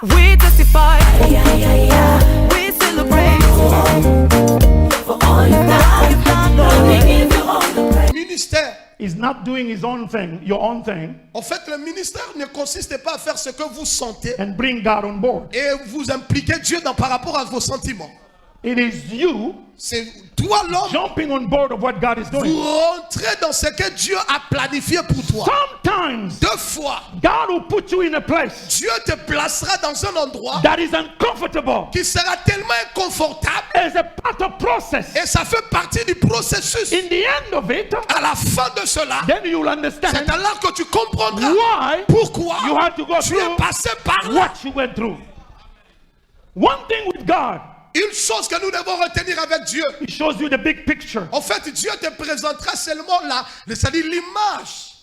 We testify, we celebrate for all you've done. We give you all the praise. Ministère. Is not doing his own thing, your own thing, En fait, le ministère ne consiste pas à faire ce que vous sentez and bring God on board. et vous impliquer Dieu par rapport à vos sentiments. It is you C'est toi l'homme. jumping on board of what God is Vous doing. rentrez dans ce que Dieu a planifié pour toi. Sometimes Deux fois, God will put you in a place Dieu te placera dans un endroit that is uncomfortable qui sera tellement inconfortable as a part of process. et ça fait partie du processus. In the end of it, À la fin de cela, then you will c'est understand alors que tu comprendras why pourquoi you had to go tu es through passé par là. what you went through. One thing with God, Une chose que nous devons retenir avec Dieu. He shows you the big picture, En fait, Dieu te présentera seulement c'est-à-dire l'image.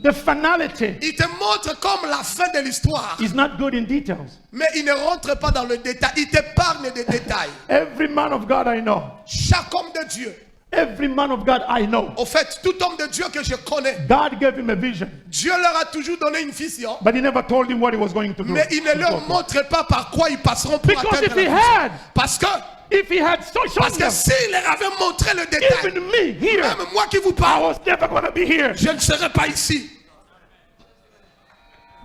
the finality. Il te montre comme la fin de l'histoire. Is not good in details. Mais il ne rentre pas dans le détail. Il t'épargne des détails. Every man of God I know, Chaque homme de Dieu. every man of God I know, En fait, tout homme de Dieu que je connais, God gave him a vision, Dieu leur a toujours donné une vision. but He never told him what He was going to do. Mais il ne leur montre pas par quoi ils passeront pour Because atteindre if la He vision. had, Parce que shown them, s'il leur avait montré le détail, even me here, même moi qui vous I parle, was never going to be here. je ne serais pas ici.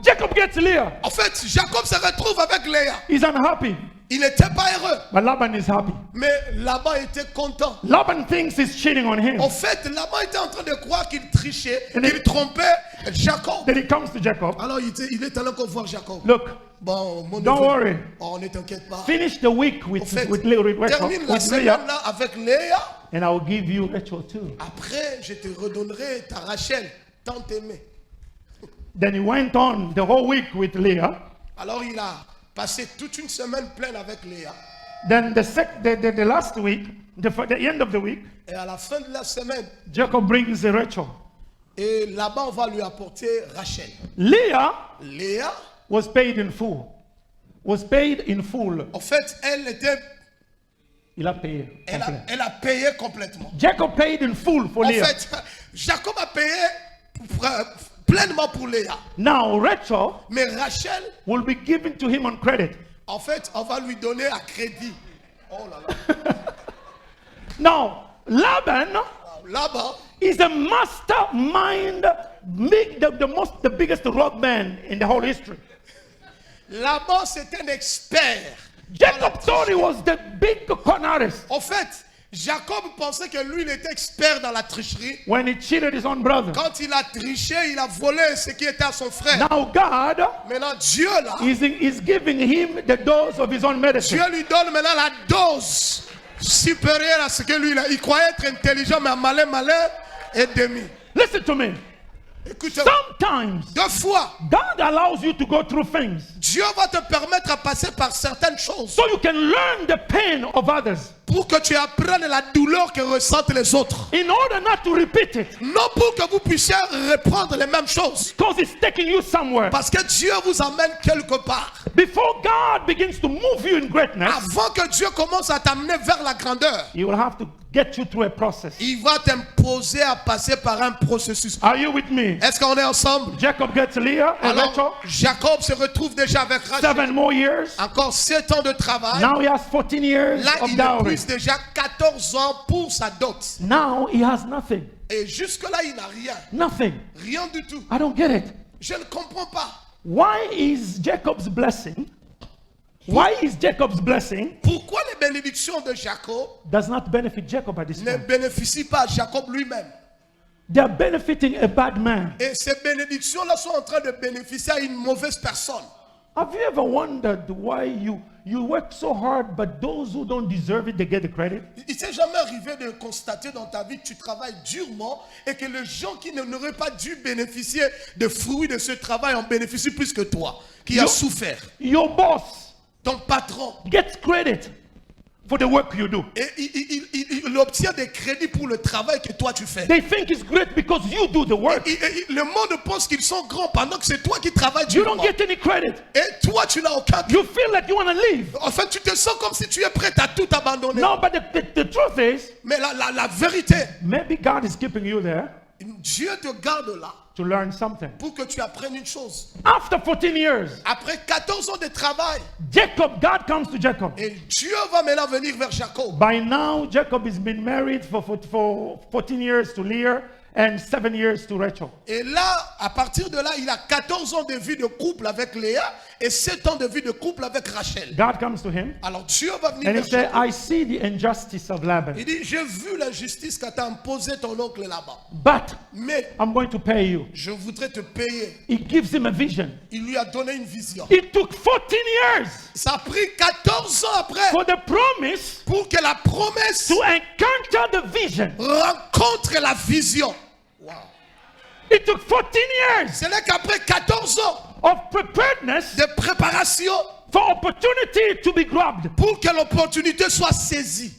Jacob gets Leah. En fait, Jacob se retrouve avec Léa. He's unhappy, Il n'était pas heureux, but Laban is happy. mais Laban était content. Laban thinks he's cheating on him. En fait, Laban était en train de croire qu'il trichait, And qu'il trompait Jacob. Then he comes to Jacob. Alors il est allé voir Jacob. Look, Bon, mon don't neveu, worry. oh, ne t'inquiète pas. Finish the week with En fait, Rachel, termine la with semaine Leah, là avec Léa. and I will give you Rachel too. Après, je te redonnerai ta Rachel, tant aimée. Then he went on the whole week with Leah. Alors il a passé toute une semaine pleine avec Léa. Then the last week, the end of the week, Et à la fin de la semaine, Jacob brings Rachel. et là-bas on va lui apporter Rachel. Leah Léa, was paid in full. Was paid in full. en fait, Il a payé. elle a payé complètement. Jacob paid in full for En Leah. fait, Jacob a payé pleinement pour Léa. Now Rachel Mais Rachel, will be given to him on credit. en fait, on va lui donner à crédit. Oh là là. Now Laban Là-bas, is a mastermind, the biggest rock band in the whole history. là-bas, c'est un expert. Jacob thought he was the big con artist En fait, Jacob pensait que lui, il était expert dans la tricherie. when he cheated his own brother. Quand il a triché, il a volé ce qui était à son frère. Now God Maintenant, Dieu, là, is giving him the dose of his own medicine. Dieu lui donne maintenant la dose supérieure à ce que lui, il croyait être intelligent, mais malin et demi. Listen to me. Écoute, Sometimes deux fois, God allows you to go through things Dieu va te permettre de passer par certaines choses so you can learn the pain of others pour que tu apprennes la douleur que ressentent les autres. in order not to repeat it, Non pour que vous puissiez reprendre les mêmes choses. because it's taking you somewhere. Parce que Dieu vous amène quelque part. Before God begins to move you in greatness, Avant que Dieu commence à t'amener vers la grandeur, He will have to get you through a process. il va t'imposer à passer par un processus. Are you with me? Est-ce qu'on est ensemble? Jacob gets Leah and Rachel. Alors, Jacob se retrouve déjà avec Rachel. 7 more years. Encore 7 ans de travail. Now he has 14 years Là, of il dowry. épuise déjà 14 ans pour sa dot. Now he has nothing. Et jusque-là, il n'a rien. Nothing. Rien du tout. I don't get it. Je ne comprends pas. Why is Jacob's blessing? Pourquoi les bénédictions de Jacob Does not benefit Jacob at this ne time? bénéficient pas à Jacob lui-même? They are benefiting a bad man. Et ces bénédictions-là sont en train de bénéficier à une mauvaise personne. Have you ever wondered why you work so hard, but those who don't deserve it, they get the credit? Il t'est jamais arrivé de constater dans ta vie que tu travailles durement et que les gens qui n'auraient pas dû bénéficier des fruits de ce travail en bénéficient plus que toi, qui as souffert. Your boss Ton patron, gets credit for the work you do. et il obtient des crédits pour le travail que toi tu fais. They think it's great because you do the work. Le monde pense qu'ils sont grands pendant que c'est toi qui travailles You durement. don't get any credit. Et toi tu n'as aucun. You feel like you want to leave. En fait, tu te sens comme si tu es prêt à tout abandonner. No, but the truth is, Mais la vérité, maybe God is keeping you there Dieu te garde là to learn something. pour que tu apprennes une chose. After 14 years, Après 14 ans de travail, God comes to Jacob. et Dieu va maintenant venir vers Jacob. By now, Jacob has been married for 14 years to Leah and 7 years to Rachel. Et là, à partir de là, il a 14 ans de vie de couple avec Léa et 7 ans de vie de couple avec Rachel. God comes to him Alors Dieu va venir and he vers said, Jacob. I see the injustice of Laban, Il dit, j'ai vu l'injustice qu'a imposé ton oncle là-bas. but Mais I'm going to pay you. je voudrais te payer. He gives him a vision. Il lui a donné une vision. It took 14 years Ça a pris 14 ans après for the promise pour que la promesse to encounter the vision. rencontre la vision. Wow. It took 14 years Ce n'est qu'après 14 ans of preparedness de préparation for opportunity to be grabbed. pour que l'opportunité soit saisie.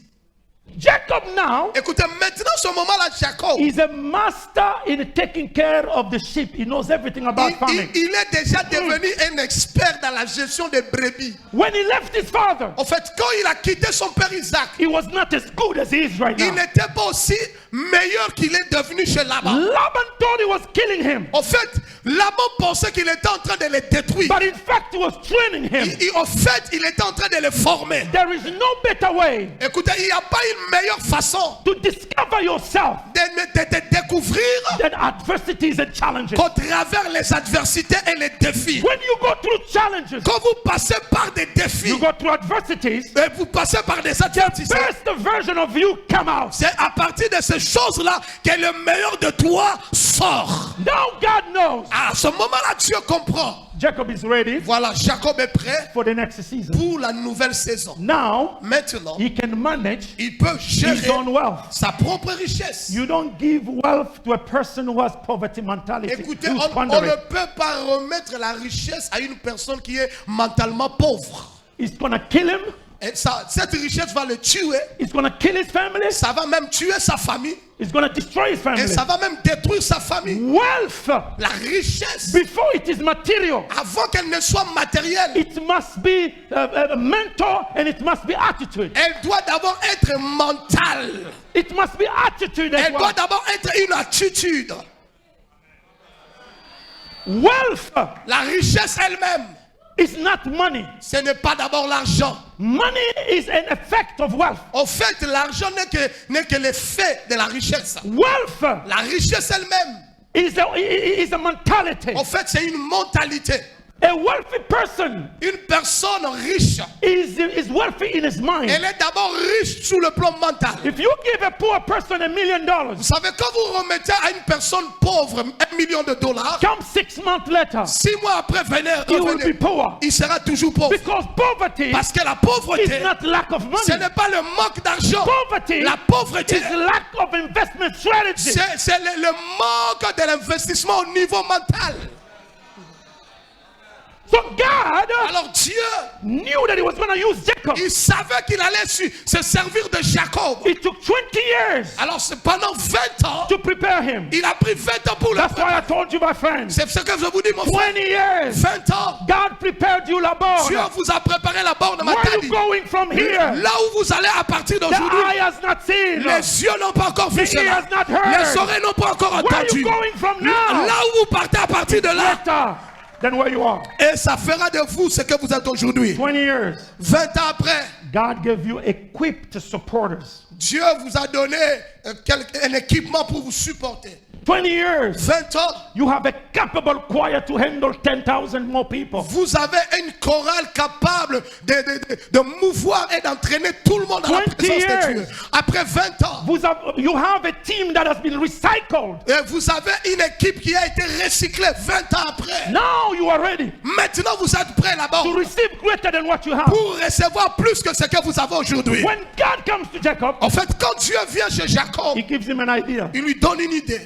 Jacob now Écoutez, maintenant, ce moment-là, Jacob, is a master in taking care of the sheep. He knows everything about farming. il est déjà devenu un expert dans la gestion des brebis. When he left his father, En fait, quand il a quitté son père Isaac, he was not as good as he is right il now. n'était pas aussi meilleur qu'il est devenu chez Laban. Laban thought he was killing him, En fait, Laban pensait qu'il était en train de les détruire. but in fact he was training him. En fait, il était en train de les former. There is no better way Écoutez, il n'y a pas une meilleure façon to discover yourself de te découvrir than adversities and challenges. qu'au travers les adversités et les défis. When you go through challenges, Quand vous passez par des défis, you go through adversities, et vous passez par des adversités, best version of you come out. c'est à partir de ces choses-là que le meilleur de toi sort. Now God knows À ce moment-là, Dieu comprend. Jacob is ready Voilà, Jacob est prêt for the next season. pour la nouvelle saison. Now Maintenant, he can manage il peut his gérer own wealth. sa propre richesse. You don't give wealth to a person who has poverty mentality. Écoutez, who's on squandering. ne peut pas remettre la richesse à une personne qui est mentalement pauvre. It's gonna kill him. Et ça, cette richesse va le tuer. It's gonna kill his family. Ça va même tuer sa famille. It's gonna destroy his Et family. ça va même détruire sa famille. Wealth, La richesse, before it is material, avant qu'elle ne soit matérielle, it must be a mentor and it must be attitude. elle doit d'abord être mentale. It must be attitude as Elle doit well. d'abord être une attitude. Wealth La richesse elle-même, is not money. ce n'est pas d'abord l'argent. Money is an effect of wealth. En fait, l'argent n'est que l'effet de la richesse. Wealth La richesse elle-même, is a mentality. en fait, c'est une mentalité. A wealthy person Une personne riche, is wealthy in his mind. elle est d'abord riche sur le plan mental. If you give a poor person $1 million, Vous savez, quand vous remettez à une personne pauvre $1 million, come 6 months later, 6 mois après, he will be revenez, poor. il sera toujours pauvre. Because poverty Parce que la pauvreté, is not lack of ce money. n'est pas le manque d'argent. Poverty La pauvreté, is lack of investment strategy. c'est le manque de l'investissement au niveau mental. So God Alors Dieu, knew that he was going to use Jacob. il savait qu'il allait se servir de Jacob. It took 20 years Alors c'est pendant 20 ans, to prepare him. il a pris 20 ans pour le That's why I préparer. told you, my friends. C'est ce que je vous dis, mon frère. 20 years. 20 ans, God prepared you, Laban. Dieu vous a préparé la borne Where are Matadi. you going from here? Là où vous allez à partir The d'aujourd'hui, eye has not seen. les yeux n'ont pas encore vu The cela. ears not heard. Les oreilles n'ont pas encore Where are entendu. you going from now? Là où vous partez à partir de là, Better than where you are. et ça fera de vous ce que vous êtes aujourd'hui. 20 years. 20 ans après, God gave you equipped supporters. Dieu vous a donné un équipement pour vous supporter. 20 years. 20 ans, You have a capable choir to handle 10,000 more people. vous avez une chorale capable de mouvoir et d'entraîner tout le monde à la 20 présence de Dieu. years. Après 20 ans, You have a team that has been recycled. et vous avez une équipe qui a été recyclée 20 ans après. Now you are ready Maintenant, vous êtes prêts là-bas to receive greater than what you have. pour recevoir plus que ce que vous avez aujourd'hui. When God comes to Jacob, En fait, quand Dieu vient chez Jacob, he gives him an idea. il lui donne une idée.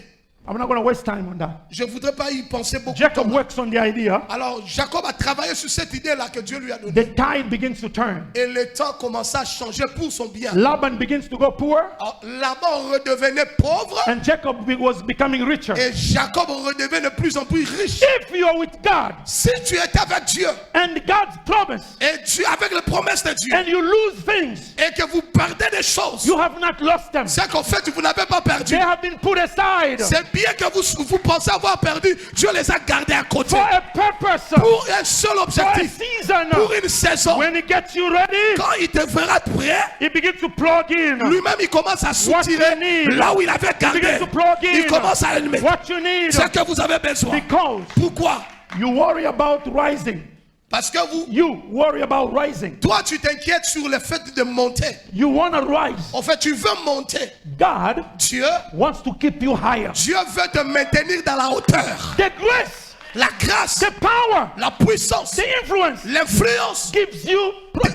I'm not going to waste time on that. Je ne voudrais pas y penser beaucoup de Jacob temps. works on the idea. Alors, Jacob a travaillé sur cette idée-là que Dieu lui a donnée. The tide begins to turn. Et le temps commença à changer pour son bien. Laban begins to go poor, Alors, Laban redevenait pauvre and Jacob was becoming richer. et Jacob redevenait de plus en plus riche. If you are with God Si tu étais avec Dieu and God's promise, et Dieu avec les promesses de Dieu and you lose things, et que vous perdez des choses, you have not lost them. c'est qu'en fait, vous n'avez pas perdu. They have been put aside C'est bien que vous pensez avoir perdu. Dieu les a gardés à côté. for a purpose, Pour un seul for a objectif. season. Pour une saison. When he gets you ready, Quand il te verra prêt, he begins to plug in lui-même il commence à soutirer you need. là où il avait he gardé. begins to plug in Il commence à le mettre. what you need, C'est que vous avez besoin. because Pourquoi? you worry about rising. Parce que You worry about rising. toi, tu t'inquiètes sur le fait de monter. You want to rise. En fait, tu veux monter. God Dieu wants to keep you higher. Dieu veut te maintenir dans la hauteur. The grace, La grâce, the power, la puissance, the influence l'influence gives you,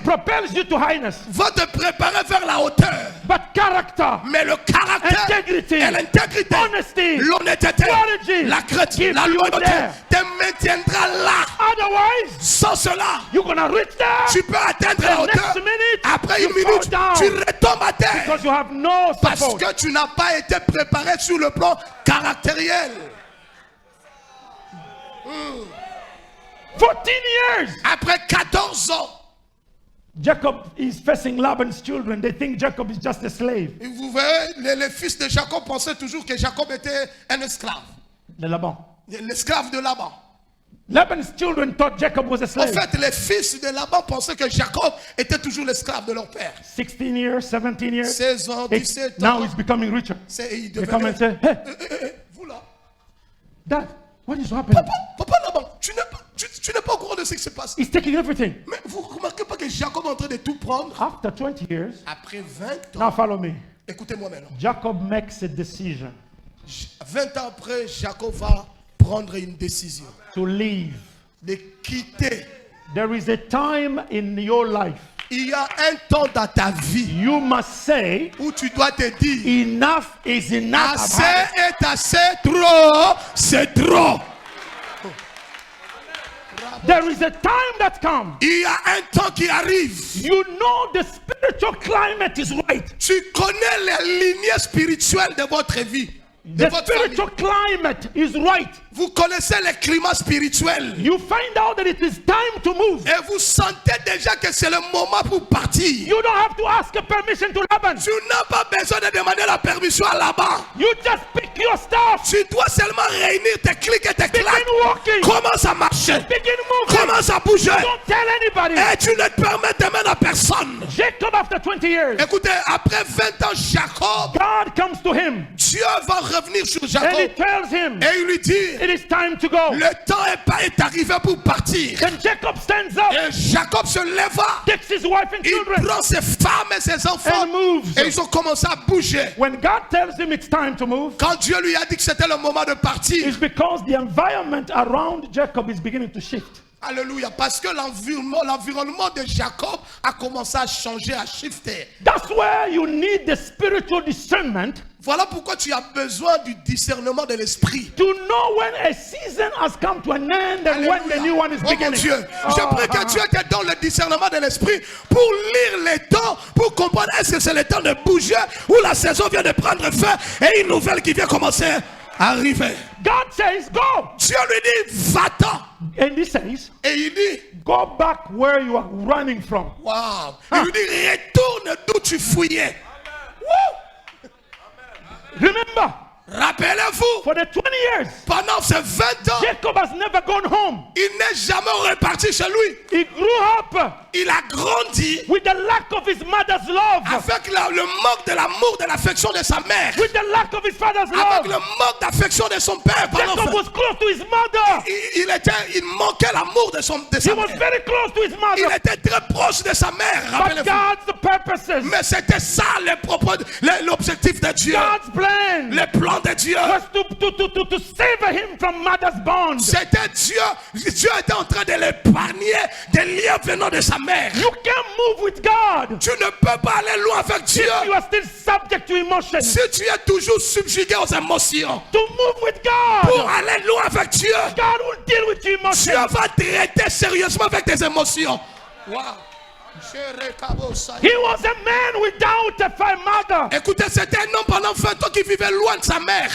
propels you to highness. va te préparer vers la hauteur. But character, Mais le caractère integrity, et l'intégrité, honesty, l'honnêteté, strategy, la crainte, keep la you loyauté there. te maintiendra là. Otherwise, Sans cela, you're going to reach there. tu peux atteindre la The hauteur. next minute, Après you une minute, fall down tu retombes à terre. because you have no Parce support. que tu n'as pas été préparé sur le plan caractériel. 14 years. Après 14 ans, Jacob is facing Laban's children. They think Jacob is just a slave. et vous voyez, les fils de Jacob pensaient toujours que Jacob était un esclave. De Laban. L'esclave de Laban. Laban's children thought Jacob was a En slave. fait, les fils de Laban pensaient que Jacob était toujours l'esclave de leur père. 16 years, 17 years. 16 ans, 17 Now ans. he's becoming richer. Il They come devenait... and say, hey, Vous là. Dad, what is happening? Papa Laban, tu n'es pas au courant de ce qui se passe. He's taking everything. Mais vous ne remarquez pas que Jacob est en train de tout prendre? After 20 years, Après 20 ans, now follow me. écoutez-moi maintenant. Jacob makes a decision 20 ans après, Jacob va prendre une décision to leave. de quitter. There is a time in your life Il y a un temps dans ta vie you must say, où tu dois te dire enough is enough. I've assez had it. est assez, trop, c'est trop. There is a time that comes. Il y a un temps qui arrive. You know the spiritual climate is right. Tu connais les lignées spirituelles de votre vie, de The votre famille. spiritual climate is right. Vous connaissez les climats spirituels. You find out that it is time to move. Et vous sentez déjà que c'est le moment pour partir. You don't have to ask a permission to Laban. Tu n'as pas besoin de demander la permission à là-bas. You just pick your stuff. Tu dois seulement réunir tes clics et tes claques. Begin walking. Commence à marcher. Begin moving. Commence à bouger. Don't tell anybody. Et tu ne te permets de même à personne. Jacob, after 20 years, Écoutez, après 20 ans, Jacob, God comes to him Dieu va revenir sur and he Jacob tells him, et il lui dit, it is time to go. le temps est arrivé pour partir. Then Jacob stands up, Et Jacob se leva. takes his wife and Il children, prend ses femmes et ses enfants and moves. et ils ont commencé à bouger. When God tells him it's time to move, Quand Dieu lui a dit que c'était le moment de partir, it's because the environment around Jacob is beginning to shift. alléluia, parce que l'environnement de Jacob a commencé à changer, à shifter. That's where you need the spiritual discernment Voilà pourquoi tu as besoin du discernement de l'esprit. to know when a season has come to an end and when the new one is Oh mon beginning. Dieu, je prie que Dieu te donne le discernement de l'esprit pour lire les temps, pour comprendre est-ce que c'est le temps de bouger ou la saison vient de prendre fin et une nouvelle qui vient commencer à arriver. God says, go. Dieu lui dit, va-t'en. And he says, Et il dit, go back where you are running from. waouh. Il lui dit, retourne d'où tu fouillais. Remember, Rappelez-vous, for the 20 years, pendant ces 20 ans, Jacob has never gone home. il n'est jamais reparti chez lui. He grew up Il a grandi with the lack of his mother's love, avec le manque de l'amour, de l'affection de sa mère. with the lack of his father's Avec love. le manque d'affection de son père. Jacob Pendant was close to his mother. il manquait l'amour de sa He was mère. very close to his Il mother. était très proche de sa mère. But Rappelez-vous. God's purposes, Mais c'était ça l'objectif de Dieu. God's plan Le plan de Dieu. was to save him from mother's bond. C'était Dieu. Dieu était en train de l'épargner des liens venant de sa mère. You can't move with God Tu ne peux pas aller loin avec Dieu if you are still subject to emotion. si tu es toujours subjugué aux émotions. To move with Pour God, aller loin avec Dieu, God will deal with your Dieu emotions. va traiter sérieusement avec tes émotions. Wow. He was a man without a mother. Écoutez, c'était un homme pendant 20 ans qui vivait loin de sa mère.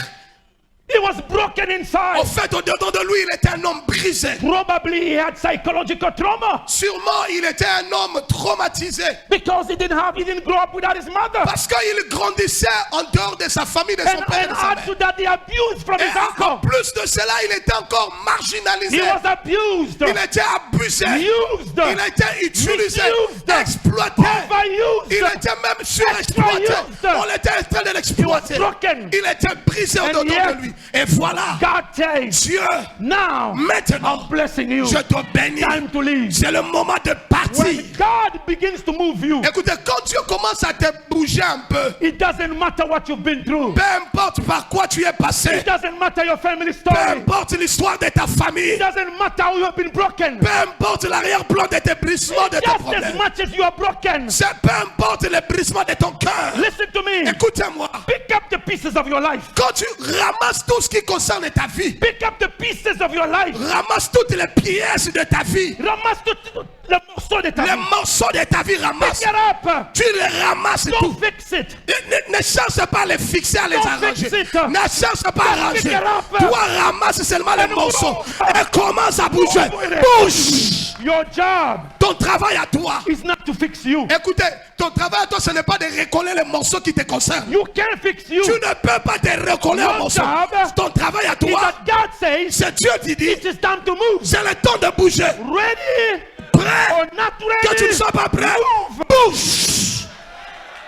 He was broken En inside. fait, au-dedans de lui, il était un homme brisé. Probably he had psychological trauma Sûrement, il était un homme traumatisé. because he didn't grow up without his mother. Parce qu'il grandissait en dehors de sa famille, de son père et And de sa add mère. to that the abuse from Et his en uncle. plus de cela, il était encore He marginalisé. was abused, Il était abusé. used, Il était utilisé, misused, exploité. overused. Il était même surexploité. Extra-used. On était en train de He was l'exploiter. broken. Il était brisé And au-dedans yet, de lui. Et voilà, God says, Dieu, now maintenant, I'm blessing you. je te bénis. Time to leave. C'est le moment de partir. When God begins to move you, Écoutez, quand Dieu commence à te bouger un peu, it doesn't matter what you've been through. peu importe par quoi tu es passé, It doesn't matter your family peu story. importe l'histoire de ta famille, It doesn't matter how you have been broken. peu importe l'arrière-plan de tes brisements, de tes Just as problèmes, much as you are broken. c'est peu importe le brisement de ton cœur. Listen to me. Écoutez-moi, Pick up the pieces of your life. quand tu ramasses tout ce qui concerne ta vie, Pick up the pieces of your life. ramasse toutes les pièces de ta vie, Ramasse tout le morceau de ta les vie. morceaux de ta vie, ramasse. Pick it up. Tu les ramasses Don't tout. fix it. Ne cherche pas à les fixer, à les Don't arranger. fix it. Ne cherche pas à Pick arranger. it up. Toi, ramasse seulement les morceaux et commence à bouger. Move with it. Bouge. Your job Ton travail à toi. is not to fix you. Écoutez, ton travail à toi, ce n'est pas de recoller les morceaux qui te concernent. You can't fix you. Tu ne peux pas te recoller un Your morceau. job Ton travail à Is toi, that God says c'est Dieu qui dit, it is time to move. c'est le temps de bouger. Ready Prêt? or not Que tu ne ready? sois pas prêt, Move. bouge.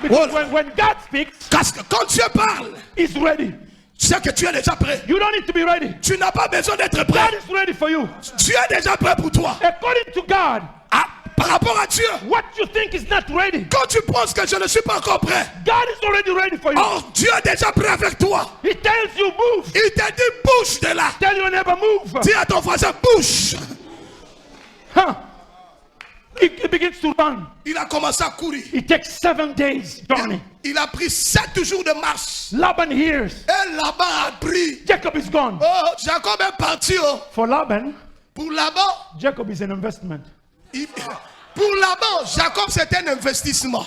Because Oh. when God speaks, Parce que quand Dieu parle, He's ready. c'est que tu es déjà prêt. You don't need to be ready. Tu n'as pas besoin d'être God prêt. is ready for you. Dieu est déjà prêt pour toi. According to God, Ah, par rapport à Dieu, what you think is not ready, quand tu penses que je ne suis pas encore prêt, God is already ready for you. or Dieu est déjà prêt avec toi. He tells you move. Il t'a dit bouge de là. Tell your neighbor move. Dis à ton voisin bouge. Huh. He begins to run. Il a commencé à courir. It takes 7 days journey. Il a pris 7 jours de marche. Laban hears Et Laban a pris. Jacob is gone. Oh, Jacob est parti. Oh. For Laban, Pour Laban, Jacob is an investment. pour Laban, Jacob c'est un investissement.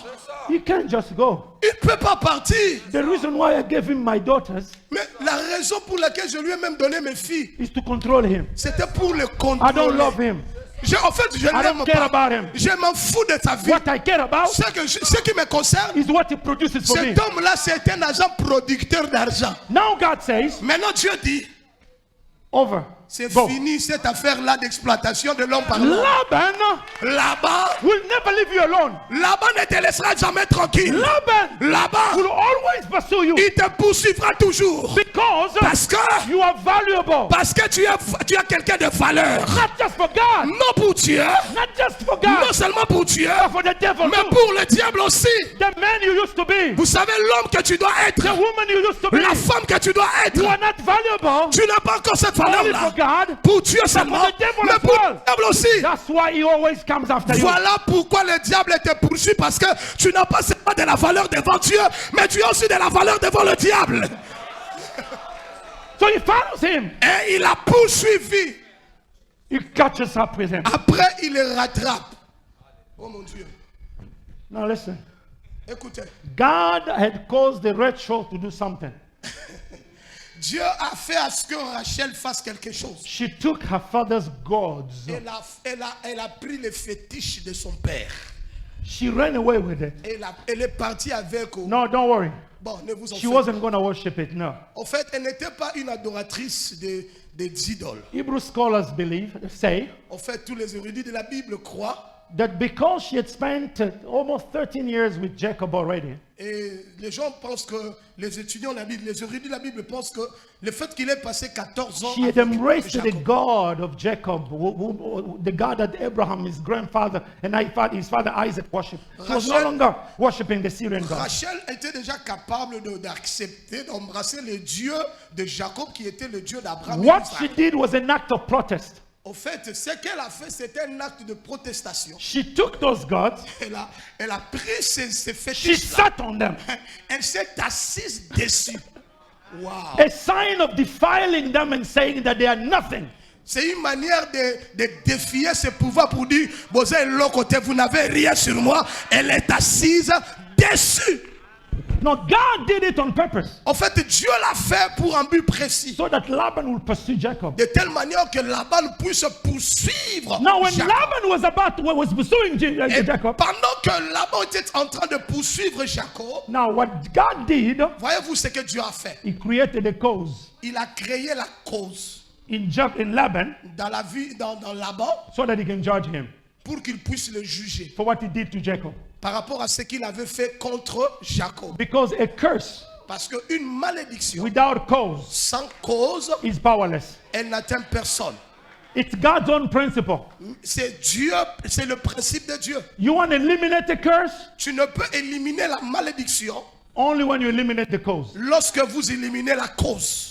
He can't just go. Il ne peut pas partir. The reason why I gave him my daughters Mais la raison pour laquelle je lui ai même donné mes filles, is to control him. c'était pour le I contrôler. don't love him. En fait, je I n'aime don't care pas. about him. Je m'en fous de sa vie. What I care about Ce qui me concerne, is what he produces for me. cet homme-là, c'est un agent producteur d'argent. Now God says, Maintenant, Dieu dit, over. c'est Go. fini cette affaire-là d'exploitation de l'homme par l'homme. Laban Là-bas, will never leave you alone. là-bas ne te laissera jamais tranquille. Laban Là-bas, will always pursue you il te poursuivra toujours. because Parce que, you are valuable. tu es quelqu'un de valeur. Not just for God, Non pour Dieu, not just for non God, seulement pour Dieu, but for the devil mais too. pour le diable aussi. The man you used to be, Vous savez l'homme que tu dois être, the woman you used to be, la femme que tu dois être. you are not valuable Tu n'as pas encore cette only valeur-là. for God. Pour Dieu seulement, for the devil mais as pour well. le diable aussi. That's why he always comes after you. Voilà pourquoi le diable te poursuit, parce que tu n'as pas seulement de la valeur devant Dieu, mais tu as aussi de la valeur devant le diable. So he follows him. Et il a poursuivi. He catches up with him. Après, il le rattrape. Oh mon Dieu. Now listen. Écoutez, God had caused the Rachel to do something. Dieu a fait à ce que Rachel fasse quelque chose. She took her father's gods. Elle a pris les fétiches de son père. She ran away with it. Elle est partie avec. No, don't worry. Bon, ne vous en She faites wasn't going to worship it, no. En fait, elle n'était pas une adoratrice des idoles. Hebrew scholars say En fait, tous les érudits de la Bible croient. that because she had spent almost 13 years with Jacob already, Et les gens pensent que, les étudiants de la Bible, les érudits de la Bible pensent que le fait qu'il ait passé 14 ans she had avec embraced the Jacob, God of Jacob, the God that Abraham, his grandfather, and his father Isaac worshipped. She was no Rachel- longer worshiping the Syrian God. Rachel était déjà capable d'accepter, d'embrasser le Dieu de Jacob qui était le Dieu d'Abraham. et What d'Isaac. she did was an act of protest. En fait, ce qu'elle a fait, c'était un acte de protestation. She took those gods, Elle a pris ces she fétiches-là. sat on them. Elle s'est assise dessus. Wow. A sign of defiling them and saying that they are nothing. C'est une manière de défier ce pouvoir pour dire, vous êtes l'autre côté, vous n'avez rien sur moi. Elle est assise dessus. No, God did it on purpose En fait, Dieu l'a fait pour un but précis. so that Laban will pursue Jacob. De telle manière que Laban puisse poursuivre Now, when Jacob. Laban was pursuing Et Jacob, pendant que Laban était en train de poursuivre Jacob, now what God did, voyez-vous ce que Dieu a fait? He created a cause Il a créé la cause in Laban dans la vie, dans Laban, so that He can judge him pour qu'il puisse le juger for what he did to Jacob. par rapport à ce qu'il avait fait contre Jacob. Because a curse Parce qu'une malédiction without cause sans cause, is powerless. elle n'atteint personne. It's God's own principle. C'est Dieu, c'est le principe de Dieu. You want to eliminate a curse? Tu ne peux éliminer la malédiction Only when you eliminate the cause. lorsque vous éliminez la cause.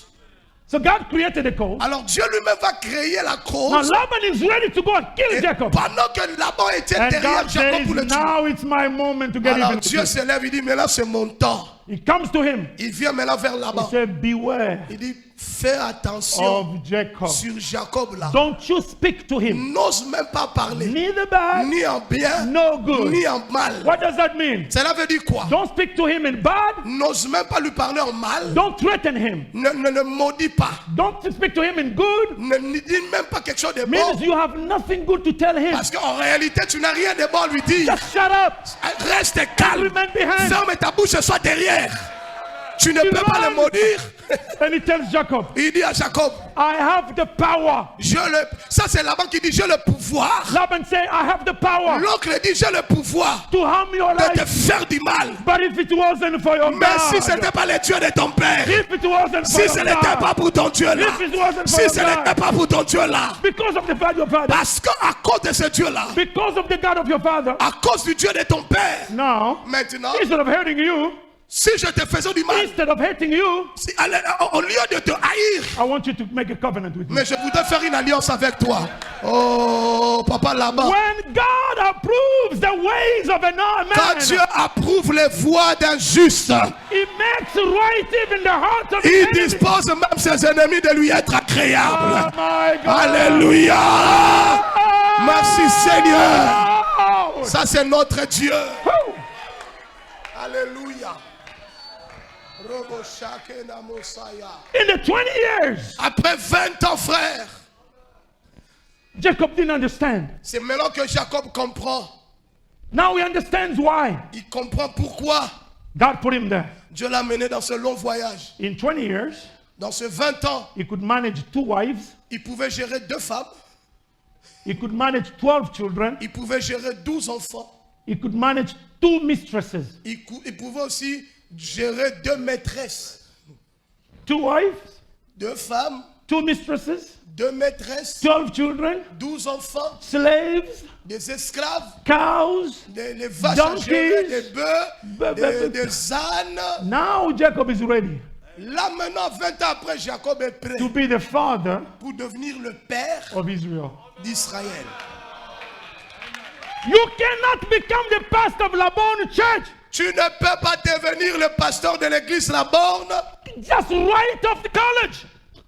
So God created a cause. Alors Dieu lui-même va créer la Now cause. Laban is ready to go and kill Et Jacob. pendant que Laban était And derrière God Jacob says, pour le tuer. now it's my moment to get Alors even with Dieu you. se lève, il dit, mais là c'est mon temps. He comes to him. Il vient maintenant vers He Laban. said, beware Il dit, fais attention of Jacob. sur Jacob là. Don't you speak to him. N'ose même pas parler, Neither bad, ni en bien, no good. ni en mal. What does that mean? Cela veut dire quoi? Don't speak to him in bad. N'ose même pas lui parler en mal. Don't threaten him. Ne maudis pas. Don't speak to him in good. Ne dis même pas quelque chose de bon. Means you have nothing good to tell him. Parce qu'en réalité, tu n'as rien de bon à lui dire. Just shut up. Reste calme. Remain behind. Ferme ta bouche et sois derrière. Tu ne peux pas le maudire. And he tells Jacob, Il dit à Jacob, I have the power. ça c'est Laban qui dit, j'ai le pouvoir. Laban say, I have the power L'oncle dit, j'ai le pouvoir to harm your de te life. faire du mal. But if it wasn't for your Mais si ce God, n'était pas le Dieu de ton père, if it wasn't for si ce your n'était God, pas pour ton Dieu là, if it wasn't for si your ce n'était God, pas pour ton Dieu là, because of the God of your father, parce qu'à cause de ce Dieu là, because of the God of your father, à cause du Dieu de ton père, now, maintenant, instead of hurting you, si je te faisais du mal, instead of hating you, au lieu de te haïr, I want you to make a covenant with me. mais je voudrais faire une alliance avec toi. Oh, papa là-bas. When God approves the ways of an Quand man, Dieu approuve les voies d'un juste, He makes right even the heart of il the enemy. dispose même ses ennemis de lui être Oh agréable. my God. Alléluia. Merci Seigneur. Oh. Ça c'est notre Dieu. Woo. Alléluia. Robo Shakena Mosiah. In the 20 years, Après 20 ans, frère, Jacob didn't understand. c'est maintenant que Jacob comprend. Now he understands why Il comprend pourquoi God put him there. Dieu l'a mené dans ce long voyage. In 20 years, Dans ces 20 ans, he could manage 2 wives. il pouvait gérer 2 femmes. He could manage 12 children. Il pouvait gérer 12 enfants. He could manage 2 mistresses. Il pouvait aussi gérer 2 maîtresses. 2 wives, 2 femmes, 2 mistresses, 2 maîtresses, 12 children, 12 enfants, slaves, des esclaves, cows. les vaches à Donkeys. gérer, des bœufs, des ânes. Now Jacob is ready Là maintenant, 20 ans après, Jacob est prêt to be the father pour devenir le père of Israel. d'Israël. You cannot become the pastor of Laban Church Tu ne peux pas devenir le pasteur de l'église La Borne just right off the college.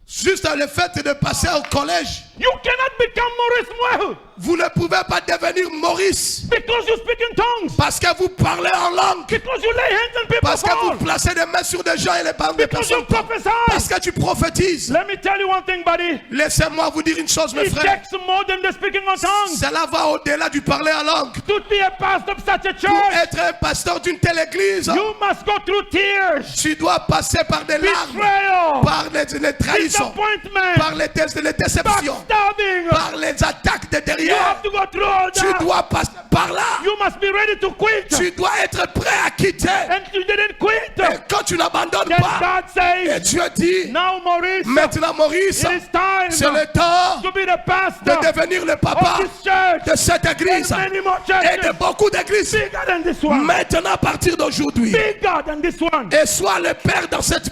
juste le fait de passer au collège. You cannot become Maurice Muehl Vous ne pouvez pas devenir Maurice because you speak in tongues, parce que vous parlez en langue, because you lay hands on people parce que fall, vous placez des mains sur des gens et les bandes de because you personnes, prophesy. parce que tu prophétises. Let me tell you one thing, buddy. Laissez-moi vous dire une chose, mes It frères. takes more than the speaking in tongues Cela va au-delà du parler en langue. to be a pastor of such a Pour church. être un pasteur d'une telle église, You must go through tears, tu dois passer par des larmes, betrayal, par les trahisons, disappointment, par les déceptions, backstabbing. par les attaques de You derrière. have to go through all Tu that. dois passer par là. You must be ready to quit. Tu dois être prêt à quitter. And you didn't quit. Et quand tu n'abandonnes Then pas, God et says, Dieu dit, now Maurice, maintenant Maurice, it is time c'est le temps to be the de pastor devenir le papa of this church. de cette église And many more et de churches beaucoup d'églises. bigger than this one. Maintenant, à partir d'aujourd'hui, Bigger than this one. et sois le père dans cette...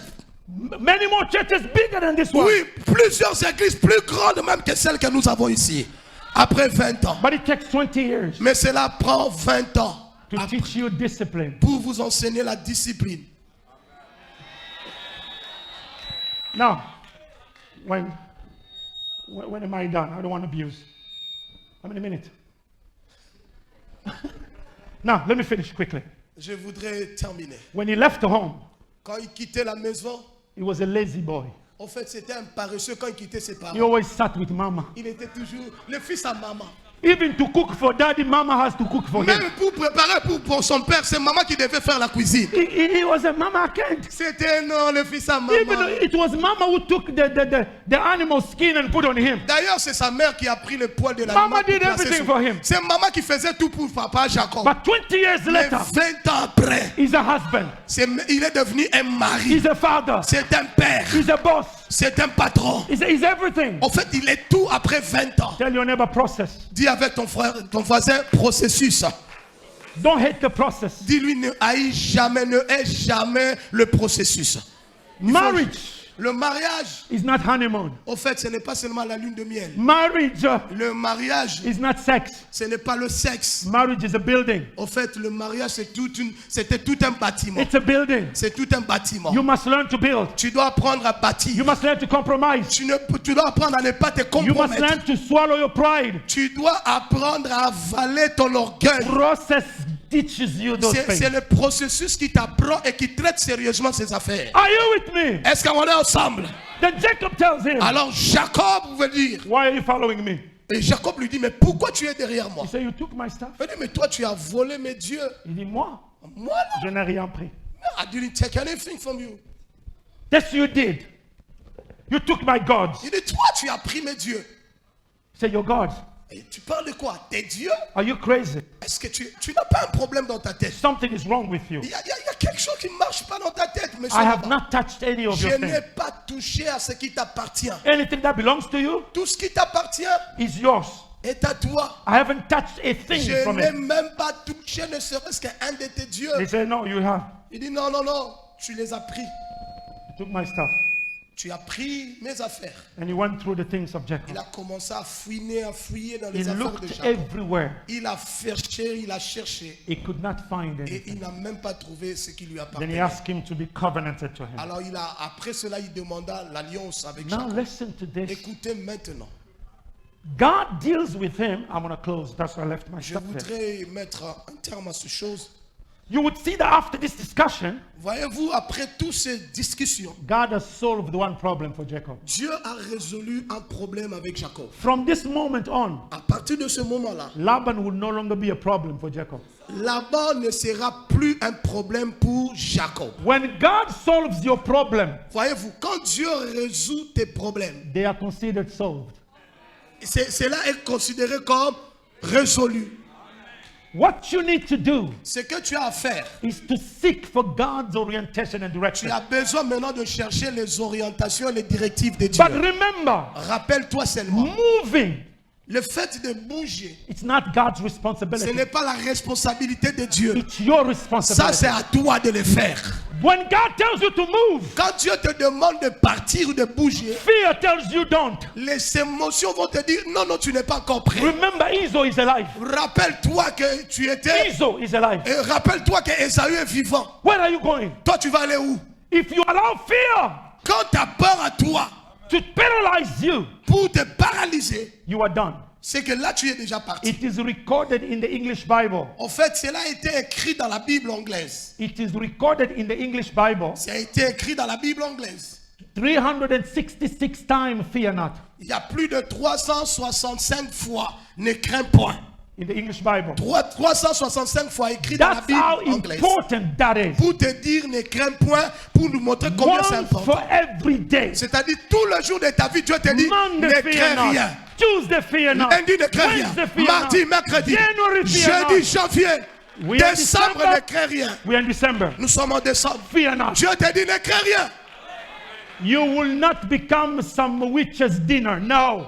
Many more churches bigger than this one. Oui, plusieurs églises plus grandes même que celles que nous avons ici. Après 20 ans. But it takes 20 years Mais cela prend 20 ans to teach you discipline. pour vous enseigner la discipline. Now, when am I done? I don't want to abuse. How many minutes? Now, let me finish quickly. Je voudrais terminer. When he left home, Quand il quittait la maison, he was a lazy boy. en fait, c'était un paresseux quand il quittait ses He parents. always sat with mama. Il était toujours le fils à maman. Even to cook for daddy, mama has to cook for him. Même pour préparer pour son père, c'est maman qui devait faire la cuisine. He was a mama, I can't. C'était non, le fils à Even maman. it was mama who took the animal skin and put on him. D'ailleurs, c'est sa mère qui a pris le poil de la Mama did everything for him. C'est maman qui faisait tout pour papa Jacob. But 20 years Mais later, 20 ans après, he's a husband. il est devenu un mari. He's a father. C'est un père. He's a boss. C'est un patron. He's everything. En fait, il est tout après 20 ans. Tell your neighbor process. Dis avec ton voisin, processus. Don't hate the process. Dis-lui, ne hais jamais le processus. Marriage Le mariage, is not honeymoon. en fait, ce n'est pas seulement la lune de miel. Marriage Le mariage, is not sex. ce n'est pas le sexe. Marriage is a building. En fait, le mariage, c'était tout un bâtiment. It's a building. C'est tout un bâtiment. You must learn to build. Tu dois apprendre à bâtir. You must learn to compromise. Tu dois apprendre à ne pas te You must compromettre. learn to swallow your pride. Tu dois apprendre à avaler ton orgueil. Process teaches you those C'est things. le processus qui t'apprend et qui traite sérieusement ses affaires. Are you with me? Est-ce qu'on est ensemble? Then Jacob tells him, Alors Jacob veut dire, why are you following me? et Jacob lui dit, mais pourquoi tu es derrière moi? He said, you took my stuff. Il dit, mais toi tu as volé mes dieux. Il dit, moi, Moi là, je n'ai rien pris. I didn't take anything from you. Yes, you did. You took my gods. Il dit, toi tu as pris mes dieux. Say, your gods. Et tu parles de quoi? Tes dieux? Are you crazy? Est-ce que tu n'as pas un problème dans ta tête? Something is wrong with you. Il y a quelque chose qui ne marche pas dans ta tête, monsieur. I have Là-bas. not touched any of Je your n'ai things. pas touché à ce qui t'appartient. Anything that belongs to you Tout ce qui t'appartient is yours. est à toi. I haven't touched a thing Je from n'ai it. même pas touché ne serait-ce qu'un de tes dieux. They say, no, you have. Il dit non, non, non, tu les as pris. You took my stuff. Tu as pris mes affaires. And he went through the things of Il Jacob. a commencé à fouiner, à fouiller dans He les affaires de looked Jacob. everywhere. Il a cherché, il a cherché. He could not find Et anything. il n'a même pas trouvé ce qui lui Then he appartenait. asked him to be covenanted to him. Alors après cela, il demanda l'alliance avec Now Jacob. listen to this. Écoutez maintenant. God deals with him. I'm going to close. That's why I left my Je stuff there. voudrais mettre un terme à ces choses. You would see that after this discussion, Voyez-vous, après toutes ces discussions, God has solved one problem for Jacob. Dieu a résolu un problème avec Jacob. From this moment on, À partir de ce moment-là, Laban will no longer be a problem for Jacob. là-bas ne sera plus un problème pour Jacob. When God solves your problem, Voyez-vous, quand Dieu résout tes problèmes, they are considered solved. cela est considéré comme résolu. What you need to do Ce que tu as à faire, is to seek for God's orientation and tu direction. as besoin maintenant de chercher les orientations et les directives de Dieu. But remember, Rappelle-toi seulement, moving, le fait de bouger, it's not God's ce responsibility. n'est pas la responsabilité de Dieu. It's your Ça, responsibility. c'est à toi de le faire. When God tells you to move, Quand Dieu te demande de partir ou de bouger, fear tells you don't. les émotions vont te dire non, non, tu n'es pas encore prêt. Remember, Esau is alive. Rappelle-toi que tu étais. Esau is alive. Et rappelle-toi que Esaü est vivant. Where are you going? Toi, tu vas aller où? If you allow fear Quand tu as peur à toi to paralyze you, pour te paralyser, you are done. c'est que là, tu es déjà parti. It is recorded in the English Bible. En fait, cela a été écrit dans la Bible anglaise. It is recorded in the English Bible. Ça a été écrit dans la Bible anglaise. 366 times, fear not. Il y a plus de 365 fois, ne crains point. In the English Bible. 365 fois écrit dans la That's Bible how anglaise. important that is. Pour te dire ne crains point, pour nous montrer combien c'est Once important. for every day. C'est-à-dire tout le jour de ta vie, Dieu te dit Monday, ne fear crains not. rien. Tuesday, fear not. Lundi, ne crains rien. Wednesday, fear Mardi, not. mercredi, January, fear jeudi, not. janvier, We are décembre, December. ne crains rien. We are in December. Nous sommes en décembre. Fear not. Dieu te dit ne crains rien. You will not become some witch's dinner. No.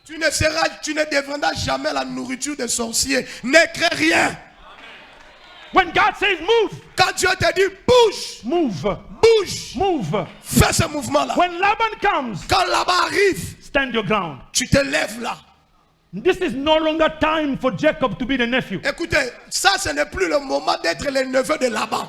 Tu ne deviendras jamais la nourriture des sorciers. Ne crains rien. When God says move, Quand Dieu te dit bouge, move. bouge, Move. fais ce mouvement-là. When Laban comes, Quand là-bas arrive, stand your ground. tu te lèves là. This is no longer time for Jacob to be the nephew. Écoutez, ça ce n'est plus le moment d'être le neveu de Laban.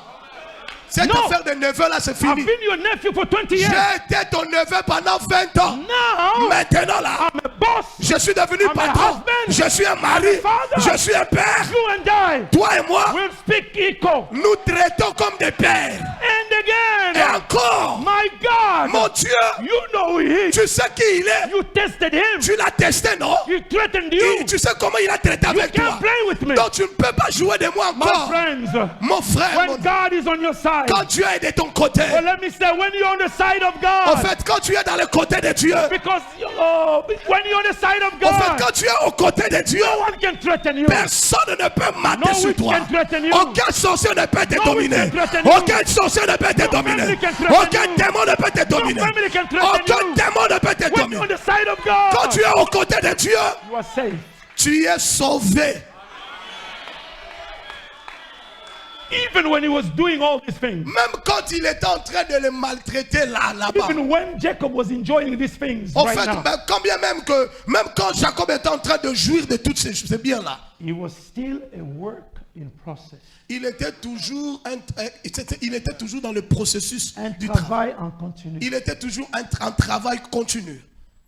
Cette No. affaire de neveu là, c'est I've fini. been your nephew for 20 years. J'ai été ton neveu pendant 20 ans. Now, Maintenant là, I'm a boss. je suis devenu I'm a patron. husband. Je suis un mari. father. Je suis un père. You and I Toi et moi, will speak equal. nous traitons comme des pères. And Et again, encore, my God, mon Dieu, you know who he is. tu sais qui il est. You tested him. Tu l'as testé, non? He threatened Et you. tu sais comment il a traité You avec toi. can't play with me. Donc tu ne peux pas jouer de moi My encore. friends, Mon frère, when God is on your side, quand Dieu est de ton côté, well, let me say, when you're on the side of en God, fait, quand tu es dans le côté de Dieu, because when you're on the side of en fait, God, quand tu es au côté de Dieu, no one can threaten you. personne ne peut mater No sur witch toi. can threaten you. Aucun sorcier ne peut te No dominer. witch can threaten you. Aucun sorcier ne peut te No dominer. family can threaten Aucun you. démon ne peut te dominer. family can threaten Aucun you. démon ne peut te When you're on dominer. the side of Quand God, tu es au côté de Dieu, you are safe. tu es sauvé. Even when he was doing all these things, Même quand il était en train de le maltraiter là-bas. even when Jacob was enjoying these things En right fait, now, même quand Jacob était en train de jouir de toutes ces biens-là, he was still a work in process. il était toujours dans le processus Un du travail. travail en continu. Il était toujours un travail continu.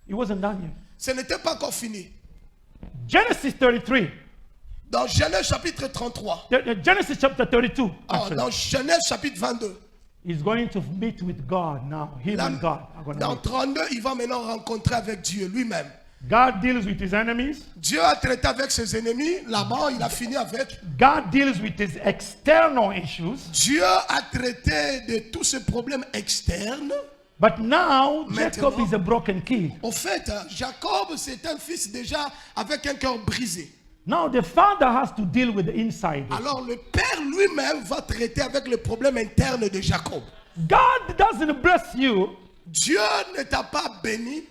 It wasn't done yet. Ce n'était pas encore fini. Genesis 33. Dans Genèse chapitre 33, Genesis chapter 32. Actually, dans Genèse chapitre 22, he's going to meet with God now. Him là, and God are going to dans meet. 32, il va maintenant rencontrer avec Dieu lui-même. God deals with his enemies. Dieu a traité avec ses ennemis. Là-bas, il a fini avec. God deals with his external issues. Dieu a traité de tous ces problèmes externes. But now, Maintenant, Jacob is a broken kid. Au fait, Jacob, c'est un fils déjà avec un cœur brisé. Now the father has to deal with the inside. Alors le père lui-même va traiter avec le problème interne de Jacob. God doesn't bless you. Dieu ne t'a pas béni.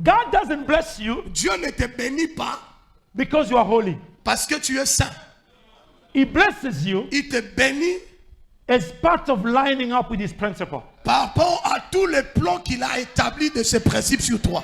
God doesn't bless you Dieu ne te bénit pas because you are holy. parce que tu es saint. He blesses you Il te bénit as part of lining up with his principle. par rapport à tous les plans qu'il a établis de ses principes sur toi.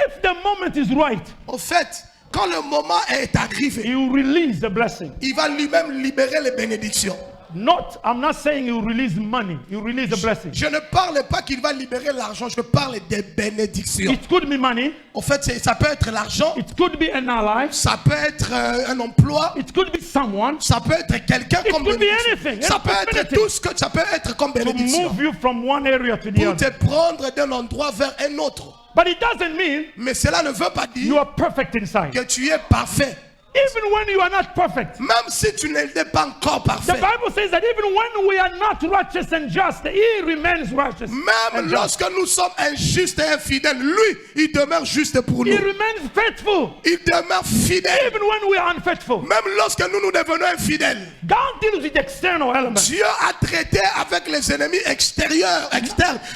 If the moment is right, En fait, quand le moment est arrivé, he will release the blessing. il va lui-même libérer les bénédictions. I'm not saying he will release money. He will release the blessing. Je ne parle pas qu'il va libérer l'argent, je parle des bénédictions. It could be money. En fait, ça peut être l'argent, It could be an ally. ça peut être un emploi, It could be someone ça peut être quelqu'un It comme could be bénédiction. anything, Ça peut être anything. tout ce que ça peut être comme to bénédiction. move you from one area to the Pour te other. prendre d'un endroit vers un autre. But it doesn't mean Mais cela ne veut pas you dire are perfect inside. que tu es parfait. Even when you are not perfect. Même si tu n'es pas encore The parfait. Bible says that even when we are not righteous and just, He remains righteous. Même and just. lorsque nous sommes injustes et infidèles, lui, il demeure juste pour He nous. remains faithful. Il demeure fidèle. Even when we are unfaithful. Même lorsque nous devenons infidèles. God deals with external elements. Dieu a traité avec les ennemis externes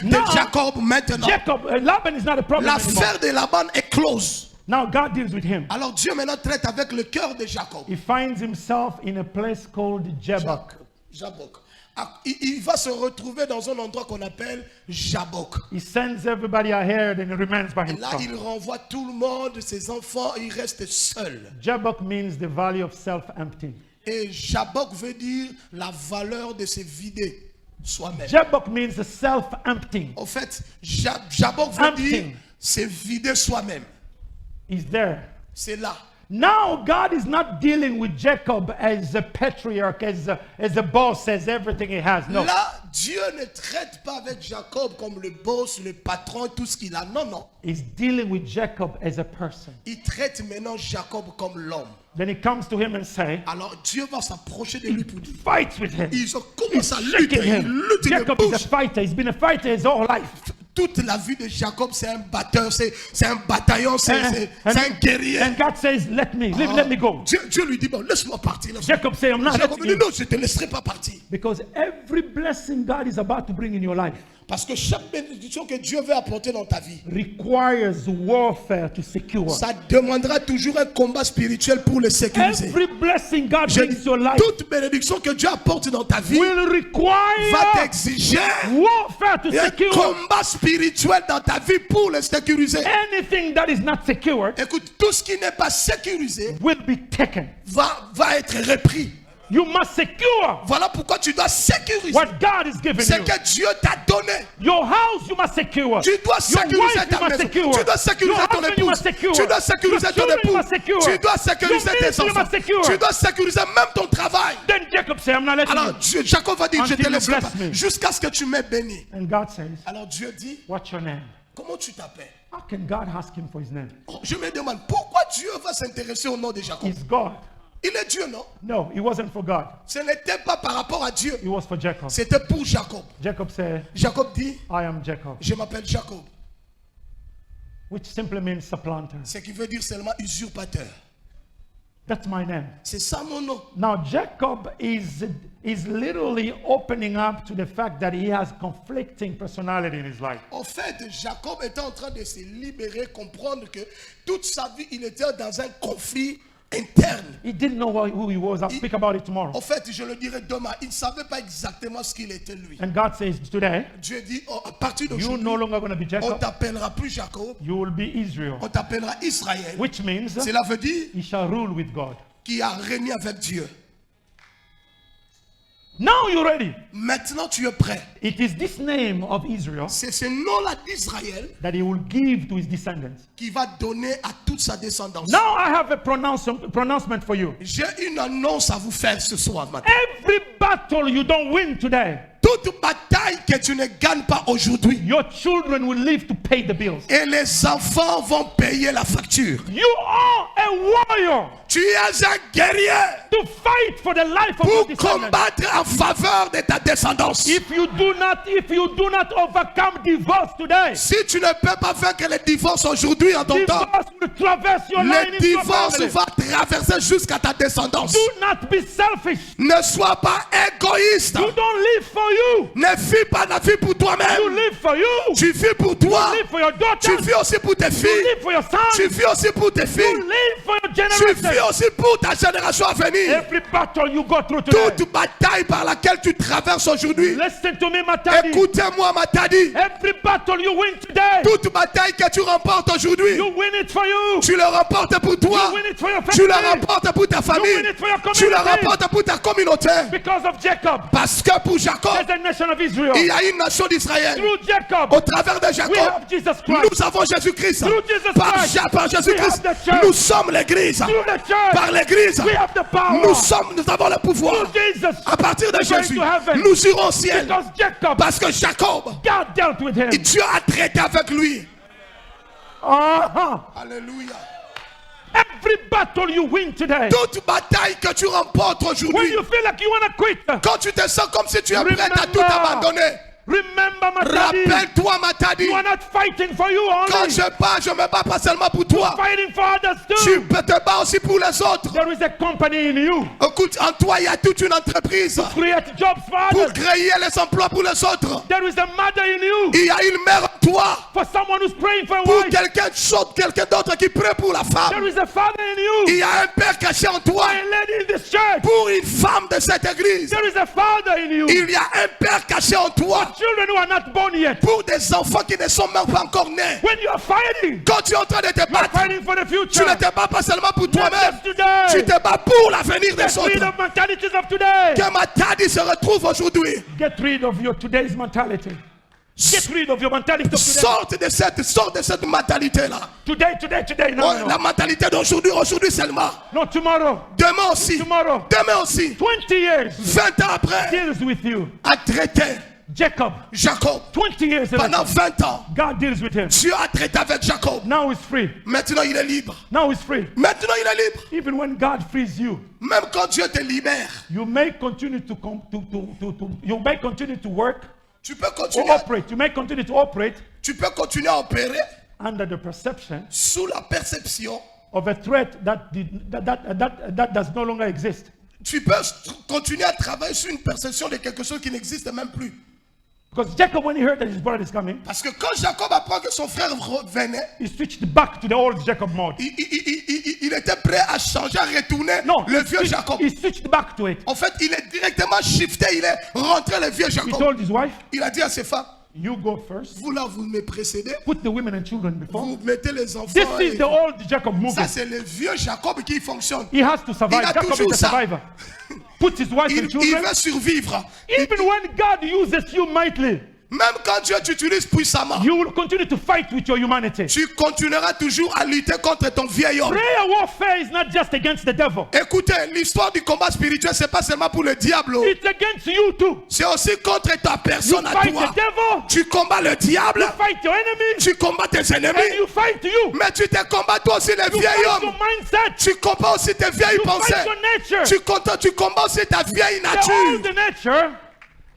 de No. Jacob maintenant. Jacob, Laban is not a problem anymore. L'affaire de Laban est close. Now God deals with him. Alors Dieu maintenant traite avec le cœur de Jacob. He finds himself in a place called Jabbok. Jabok. Il va se retrouver dans un endroit qu'on appelle Jabok. He sends everybody ahead and he remains by Et là, himself. il renvoie tout le monde, ses enfants, il reste seul. Jabbok means the valley of self-emptying. Et Jabok veut dire la valeur de se vider soi-même. Jabbok means the self-emptying. En fait, Jabok veut dire Emptying. se vider soi-même. Is there. C'est là. Now God is not dealing with Jacob as a patriarch, as a boss, as everything he has. No. Là, Dieu ne traite pas avec Jacob comme le boss, le patron, tout ce qu'il a. Non, non. He's dealing with Jacob as a person. Il traite maintenant Jacob comme l'homme. Then he comes to him and say, Alors Dieu va s'approcher de lui pour dire. fights with him. Ils commencent à Shaking lutter. Ils him. luttent, ils Jacob is a bougent. fighter. He's been a fighter his whole life. Toute la vie de Jacob, c'est un batteur, c'est un bataillon, c'est un guerrier. And God says, let me go. Dieu lui dit, bon, laisse-moi partir. Jacob says, I'm not Jacob letting dit, you. non, je ne te laisserai pas partir. Because every blessing God is about to bring in your life Parce que chaque bénédiction que Dieu veut apporter dans ta vie, requires warfare to secure. ça demandera toujours un combat spirituel pour le sécuriser. Every blessing God Je brings dis, your life toute bénédiction que Dieu apporte dans ta vie will va require t'exiger warfare to un secure. combat spirituel dans ta vie pour le sécuriser. Anything that is not secured Écoute, tout ce qui n'est pas sécurisé will be taken. va être repris. You must secure Voilà pourquoi tu dois sécuriser what God is giving ce you. que Dieu t'a donné. Your house, you must secure. Tu dois Your sécuriser wife, ta you must maison. secure. Tu dois sécuriser Your ton husband, you épouse. must secure. Tu dois sécuriser Your ton children, you époux. must secure. Tu dois sécuriser Your tes ministry, you enfants. must secure. Tu dois sécuriser même ton travail. Then Jacob said, I'm not letting Alors you. Jacob va dire, je Until te you laisserai bless pas me. jusqu'à ce que tu m'aies béni. And God says, Alors Dieu dit, what's your name? comment tu t'appelles? How can God ask him for his name? Oh, je me demande, pourquoi Dieu va s'intéresser au nom de Jacob? He's God. Il est Dieu, non? No, it wasn't for God. Ce n'était pas par rapport à Dieu. It was for Jacob. C'était pour Jacob. Jacob said, Jacob dit, I am Jacob, je m'appelle Jacob. which simply means supplanter. Ce qui veut dire seulement usurpateur. That's my name. C'est ça mon nom. Now, Jacob is literally opening up to the fact that he has conflicting personality in his life. En fait, Jacob était en train de se libérer, comprendre que toute sa vie, il était dans un conflit interne. He didn't know who he was. I'll speak about it tomorrow. En fait, je le dirai demain, il ne savait pas exactement ce qu'il était lui. And God says today, Dieu dit, oh, à partir you're d'aujourd'hui, no longer going to be on Jacob. t'appellera plus Jacob, You will be Israel, on t'appellera Israël. which means Cela veut dire he shall rule with God. qu'il a régné avec Dieu. Now you're ready. Maintenant, tu es prêt. It is this name of Israel C'est ce nom-là d'Israël that he will give to his descendants. qui va donner à toute sa descendance. Now I have a pronouncement for you. J'ai une annonce à vous faire ce soir matin. Every battle you don't win today, Toute bataille que tu ne gagnes pas aujourd'hui, your children will live to pay the bills. et les enfants vont payer la facture. You are a warrior Tu es un guerrier to fight for the life of your pour descendants. combattre en faveur de ta descendance. If you do not overcome divorce today, Si tu ne peux pas vaincre le divorce aujourd'hui en ton temps, divorce will traverse your line le into your divorce family. va traverser jusqu'à ta descendance. Do not be selfish. Ne sois pas égoïste. You don't live for you. Ne vis pas la vie pour You toi-même. live for you. Tu vis pour toi. You live for your Tu daughters. vis aussi pour tes You filles. live for your Tu sons. vis aussi pour tes You filles. live for your Tu generation. vis aussi pour ta génération à venir. Every battle you go through today. Toute bataille par laquelle tu traverses aujourd'hui. Listen to me, Matadi. Écoutez-moi, Matadi. Every battle you win today, Toute bataille que tu remportes aujourd'hui, you win it for you. tu le remportes pour toi. You win it for your Tu le family. remportes pour ta famille. win it for your Tu le community. remportes pour ta communauté. Because of Jacob, Parce que pour Jacob, there's a nation of Israel. il y a une nation d'Israël. Through Jacob, Au travers de we Jacob, have Jesus Christ. nous avons Jésus-Christ. Through Jesus Par Christ, par Jésus-Christ, we have the church. nous sommes l'Église. Through the church, Par l'Église, we have the power. nous avons le pouvoir. Through Jesus, À partir de we're going Jésus, to heaven. nous irons au ciel. Because Jacob, Parce que Jacob, God dealt with him. Dieu a traité avec lui. Uh-huh. Alléluia. Every battle you win today, Toute bataille que tu remportes when aujourd'hui, you feel like you want to quit, quand tu te sens comme si tu es prêt à tout Remember. abandonner, remember, Matadi, rappelle-toi, Matadi, you are not fighting for you quand only. je me bats pas seulement pour toi, Fighting for others tu too. peux te battre aussi pour les autres. There is a company in you. Écoute, en toi, il y a toute une entreprise Create jobs for pour others. créer les emplois pour les autres. There is a mother in you Il y a une mère en toi for someone who's praying for a pour wife. quelqu'un d'autre qui prie pour la femme. There is a father in you Il y a un père caché en toi for a lady in this church. pour une femme de cette église. There is a father in you Il y a un père caché en toi children who are not born yet. pour des enfants qui ne sont même pas encore nés. When you are fighting, Quand tu es en train de te you are battre, fighting for the tu future. ne te bats pas seulement pour Not toi-même, just today. tu te bats pour l'avenir des Get rid autres. of mentalities of today. Que Matadi se retrouve aujourd'hui. Get rid of your today's mentality. Get rid of your mentality of today. Sors de cette mentalité-là. Today. No, Oh, no, la no. mentalité d'aujourd'hui, aujourd'hui seulement. No, tomorrow. Demain aussi. Tomorrow. Demain aussi. 20 years 20 ans après, deals with you. a traité Jacob, Jacob. 20 years Pendant later, 20 ans, God deals with him. Dieu a traité avec Jacob. Now he's free. Maintenant, il est libre. Now he's free. Maintenant, il est libre. Even when God frees you, Même quand Dieu te libère, you may continue to work tu peux or continuer, operate. You may continue to operate tu peux continuer à opérer under the perception sous la perception. of a threat that does no longer exist. Tu peux continuer à travailler sur une perception de quelque chose qui n'existe même plus. Because Jacob, when he heard that his brother is coming, Parce que quand Jacob apprend que son frère revenait, he switched back to the old Jacob mode. il était prêt à changer, à retourner No, le vieux Jacob. he switched back to it. En fait, il est directement shifté, il est rentré le vieux He Jacob. told his wife, Il a dit à ses femmes, you go first. vous là, vous me précédez, Put the women and children before. vous mettez les enfants. This et- is the old Jacob moving. Ça, c'est le vieux Jacob qui fonctionne. He has to Il survive. a Jacob toujours is a ça. survivor. put his wife and il children, veut survivre. even when God uses you mightily, Même quand Dieu t'utilise puissamment, you will continue to fight with your humanity. tu continueras toujours à lutter contre ton vieil homme. Prayer warfare is not just against the devil. Écoutez, l'histoire du combat spirituel, c'est pas seulement pour le diable. It's against you too. C'est aussi contre ta You personne à fight toi. the devil, Tu combats le diable, you fight your enemies, tu combats tes and ennemis, you fight you. mais tu te combats toi aussi les You vieils fight your hommes. mindset. Tu combats aussi tes vieilles You pensées. fight your nature. Tu combats aussi ta vieille The nature. old nature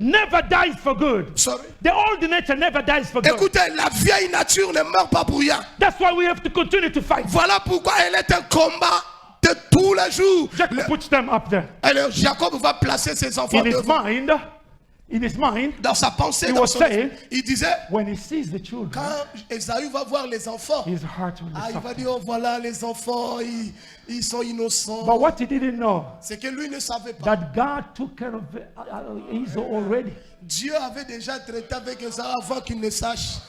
never dies for good. Sorry. The old nature never dies for good. Écoutez, la vieille nature ne meurt pas pour rien. That's why we have to continue to fight. Voilà pourquoi elle est un combat de tous les jours. Jacob puts them up there. Alors Jacob va placer ses enfants In his devant. in his mind, Dans sa pensée, He dans was son saying- esprit, il disait, when he sees the children, quand Esaü va voir les enfants, his heart will be il va softened. dire, oh voilà les enfants, ils sont innocents. But what he didn't know, C'est que lui ne savait pas. that God took care of Esau already. Dieu avait déjà traité avec Esaü avant qu'il ne sache.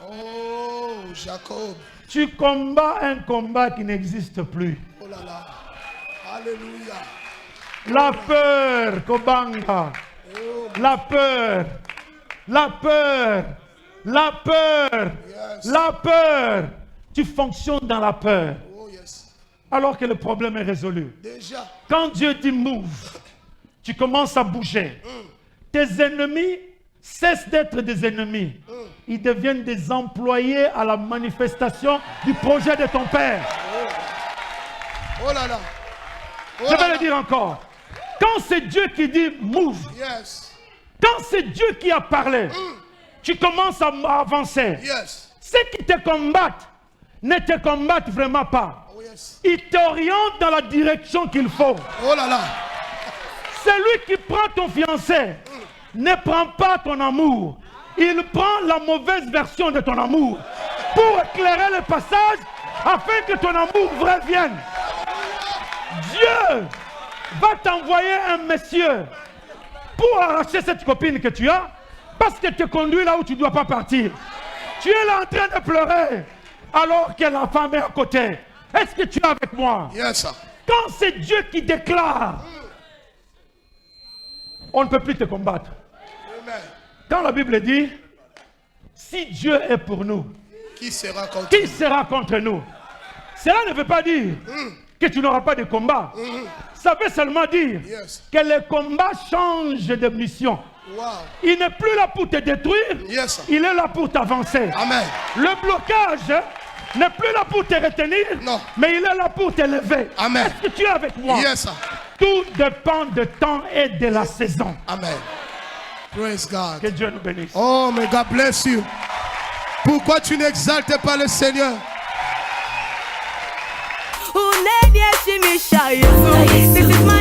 Oh, Jacob. Tu combats un combat qui n'existe plus. Oh là là. Alléluia. La peur, Kobanga. La peur. La peur. La peur. Yes. La peur. Tu fonctionnes dans la peur. Oh yes. Alors que le problème est résolu. Déjà. Quand Dieu dit move, tu commences à bouger. Tes ennemis cessent d'être des ennemis. Ils deviennent des employés à la manifestation du projet de ton Père. Oh là là. Oh Je là vais là. le dire encore. Quand c'est Dieu qui dit move, Yes. quand c'est Dieu qui a parlé, tu commences à avancer. Yes. Ceux qui te combattent ne te combattent vraiment pas. Oh yes. Ils t'orientent dans la direction qu'il faut. Oh là là. Celui qui prend ton fiancé ne prend pas ton amour. Il prend la mauvaise version de ton amour pour éclairer le passage afin que ton amour vrai vienne. Dieu va t'envoyer un monsieur pour arracher cette copine que tu as parce qu'elle te conduit là où tu ne dois pas partir. Tu es là en train de pleurer alors que la femme est à côté. Est-ce que tu es avec moi? Yes. Quand c'est Dieu qui déclare, on ne peut plus te combattre. Amen. Quand la Bible dit, si Dieu est pour nous, Qui sera contre qui sera contre nous? Cela ne veut pas dire que tu n'auras pas de combat. Ça veut seulement dire Yes. que le combat change de mission. Wow. Il n'est plus là pour te détruire, Yes. il est là pour t'avancer. Amen. Le blocage n'est plus là pour te retenir, Non. mais il est là pour t'élever. Amen. Est-ce que tu es avec moi? Yes. Tout dépend du temps et de la saison. Amen. Praise God. Que Dieu nous bénisse. Oh, may God bless you. Pourquoi tu n'exaltes pas le Seigneur? This is my